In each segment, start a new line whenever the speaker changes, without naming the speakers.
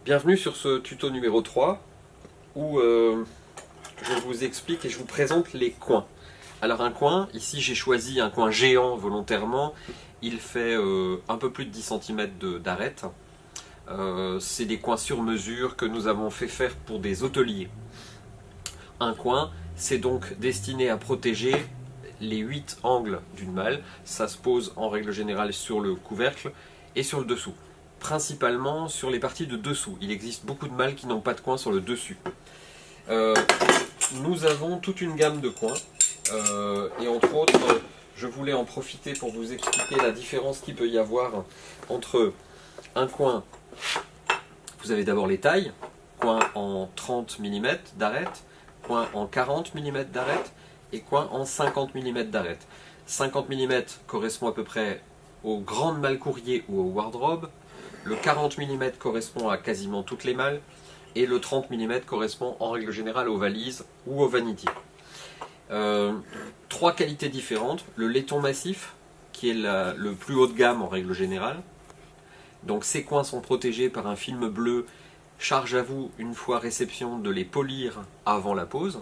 Bienvenue sur ce tuto numéro 3 où je vous explique et je vous présente les coins. Alors un coin, ici j'ai choisi un coin géant volontairement, il fait un peu plus de 10 cm d'arête. C'est des coins sur mesure que nous avons fait faire pour des hôteliers. Un coin, c'est donc destiné à protéger les 8 angles d'une malle. Ça se pose en règle générale sur le couvercle et sur le dessous. Principalement sur les parties de dessous. Il existe beaucoup de malles qui n'ont pas de coin sur le dessus. Nous avons toute une gamme de coins. Et entre autres, je voulais en profiter pour vous expliquer la différence qu'il peut y avoir entre un coin. Vous avez d'abord les tailles. Coin en 30 mm d'arête, coin en 40 mm d'arête et coin en 50 mm d'arête. 50 mm correspond à peu près aux grandes malles courrier ou aux wardrobes. Le 40 mm correspond à quasiment toutes les malles et le 30 mm correspond en règle générale aux valises ou aux vanity. Trois qualités différentes. Le laiton massif qui est le plus haut de gamme en règle générale. Donc ces coins sont protégés par un film bleu. Charge à vous, une fois réception, de les polir avant la pose.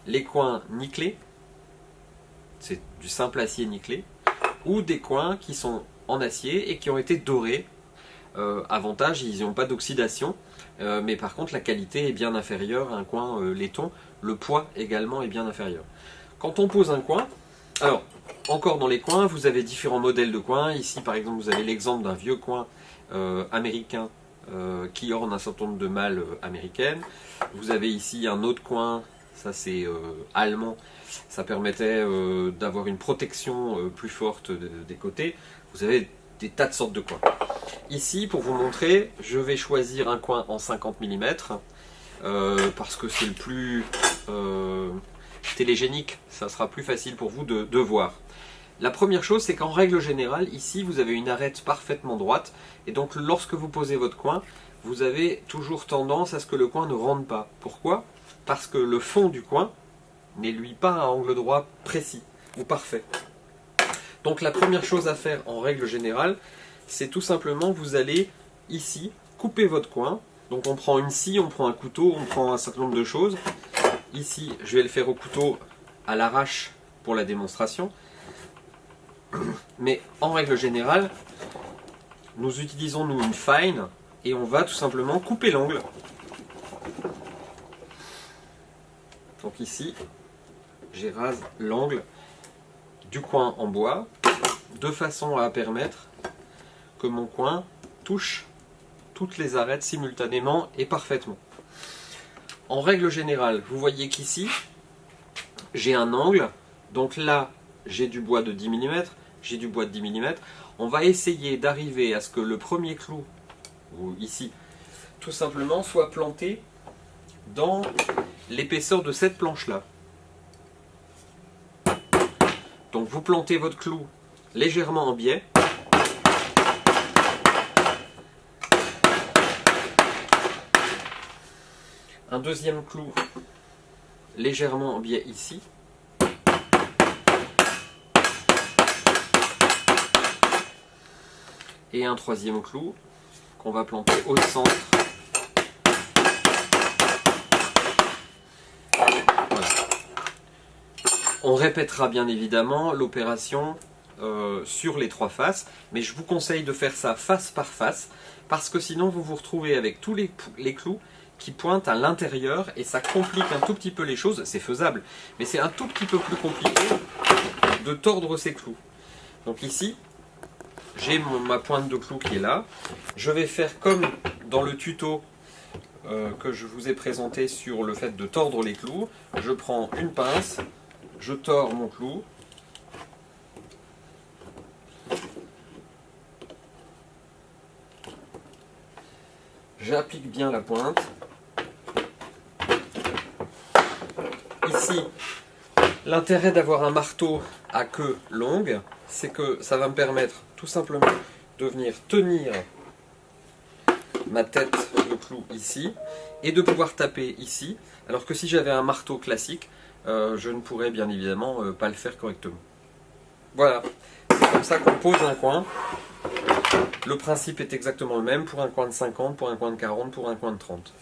Les coins nickelés, c'est du simple acier nickelé, ou des coins qui sont en acier et qui ont été dorés. Avantage, ils n'ont pas d'oxydation, mais par contre la qualité est bien inférieure à un coin laiton. Le poids également est bien inférieur. Quand on pose un coin, alors encore dans les coins, vous avez différents modèles de coins. Ici par exemple vous avez l'exemple d'un vieux coin américain qui orne un certain nombre de malles américaines. Vous avez ici un autre coin, ça c'est allemand, ça permettait d'avoir une protection plus forte des côtés. Vous avez des tas de sortes de coins. Ici, pour vous montrer, je vais choisir un coin en 50 mm parce que c'est le plus télégénique, ça sera plus facile pour vous de voir. La première chose, c'est qu'en règle générale, ici, vous avez une arête parfaitement droite, et donc lorsque vous posez votre coin, vous avez toujours tendance à ce que le coin ne rentre pas. Pourquoi? Parce que le fond du coin n'est lui pas à angle droit précis ou parfait. Donc la première chose à faire en règle générale, c'est tout simplement, vous allez ici couper votre coin. Donc on prend une scie, on prend un couteau, on prend un certain nombre de choses. Ici, je vais le faire au couteau à l'arrache pour la démonstration. Mais en règle générale, nous utilisons nous une fine et on va tout simplement couper l'angle. Donc ici, j'érase l'angle du coin en bois de façon à permettre que mon coin touche toutes les arêtes simultanément et parfaitement. En règle générale, vous voyez qu'ici, j'ai un angle, donc là, j'ai du bois de 10 mm, j'ai du bois de 10 mm. On va essayer d'arriver à ce que le premier clou, ou ici, tout simplement, soit planté dans l'épaisseur de cette planche-là. Donc vous plantez votre clou légèrement en biais. Un deuxième clou légèrement en biais ici. Et un troisième clou qu'on va planter au centre. Voilà. On répétera bien évidemment l'opération sur les trois faces, mais je vous conseille de faire ça face par face, parce que sinon vous vous retrouvez avec tous les clous qui pointent à l'intérieur et ça complique un tout petit peu les choses. C'est faisable, mais c'est un tout petit peu plus compliqué de tordre ces clous. Donc ici, j'ai ma pointe de clou qui est là. Je vais faire comme dans le tuto que je vous ai présenté sur le fait de tordre les clous. Je prends une pince, je tords mon clou. J'applique bien la pointe. Ici, l'intérêt d'avoir un marteau à queue longue, c'est que ça va me permettre tout simplement de venir tenir ma tête de clou ici et de pouvoir taper ici, alors que si j'avais un marteau classique, je ne pourrais bien évidemment pas le faire correctement. Voilà, c'est comme ça qu'on pose un coin. Le principe est exactement le même pour un coin de 50, pour un coin de 40, pour un coin de 30.